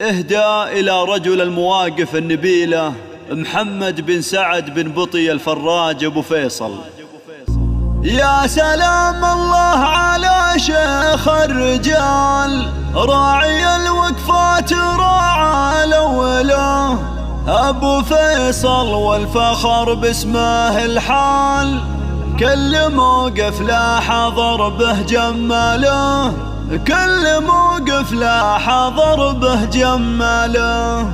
إهداء إلى رجل المواقف النبيلة محمد بن سعد بن بطي الفراج أبو فيصل. يا سلام الله على شيخ الرجال، راعي الوقفات راعى الأولى، أبو فيصل والفخر باسمه الحال، كل موقف لا حضر به جماله، كل موقف لا حضر به جماله.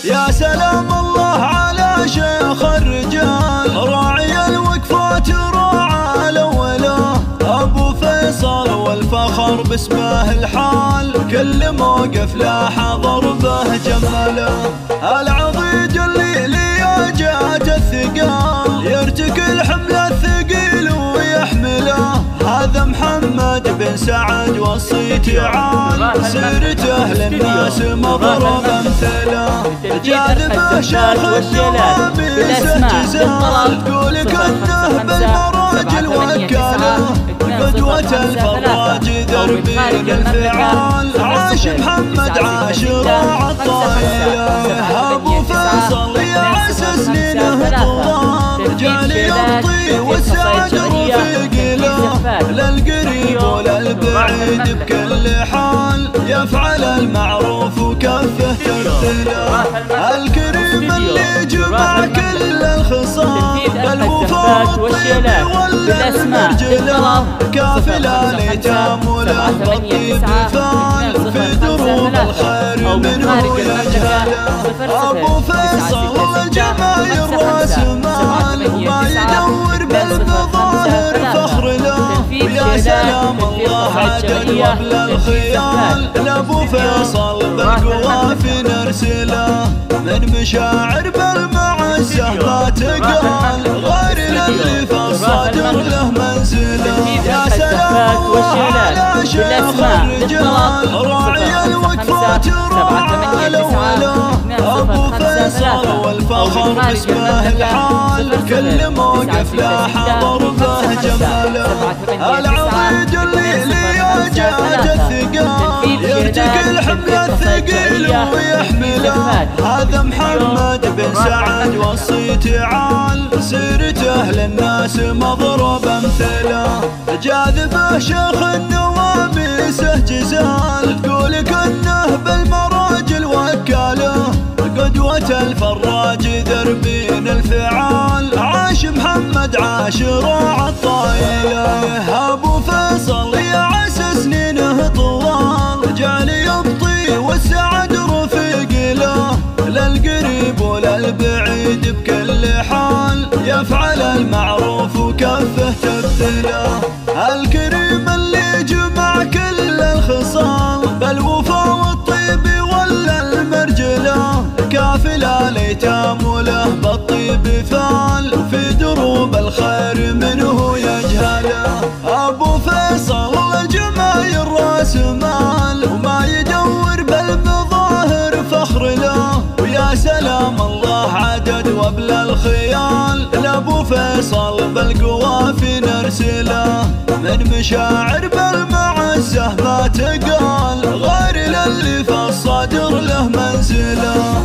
يا سلام الله على شيخ الرجال، راعي الوقفات راعى الأولى، أبو فيصل والفخر باسمه الحال، كل موقف لا حضر به جماله. العضيد اللي جات الثقال، يرتكل حمل الثقيل ويحمله، هذا محمد بن سعد وصي تعال، سيرته للناس مضرب امثله، جاذبه شيخ النواميس جزال، تقول كنه بالمراجل وكاله، قدوة الفراج دربين الفعال، عاش محمد عاش راعى الطايله، ابو فيصل يا عسى سنينه طوال، رجال يمضي والسعد رفيق له، للقريب وللبعيد بكل حال، يفعل المعروف وكفه ترتله، الكريم اللي جمع كل الخصال، بالوفاء والطيب ولا المرجله، كافل اليتام وله بالطيب فال، في دروب الخير منه يجهله، ابو فيصل جمايل راس مال، وما يدور بالمظاهر فخر له، ويا سلام الله عدد وبل الخيال، لابو فيصل بالقوافي نرسله، من مشاعر بالمعزه ما تقال، غير للي في الصدر له منزله. يا سلام الله على شيخ الرجال، راعي الوقفات راعى الأولى، أبو فيصل والفخر باسمه الحال، كل موقف لا حضر به جماله، العضيد اللي جات الثقال، يرتكل حمل الثقيل ويحمله، هذا محمد بن سعد وصي تعال، سيرته للناس مضرب امثله، جاذبه شيخ النواميس جزال، تقول كنه بالمراجل وكاله، قدوة الفراج دربين الفعال، عاش محمد عاش راعى الطايله، ابو فيصل يا عسى سنينه طوال، رجال يبطي والسعد رفيق له، للقريب وللبعيد بكل حال، يفعل المعروف وكفه تبذله، الكريم اللي جمع كل الخصال، بالوفاء والطيب ولا المرجله، كافل اليتام وله بالطيب فال، في دروب الخير منه يجهله، ابو فيصل جمايل راس مال، وما يدور بالمظاهر فخر له، ويا سلام الله عدد وبل الخيال، لابو فيصل بالقوافي نرسله، من مشاعر بالمعزه ما تقال، غير للي في الصدر له منزله.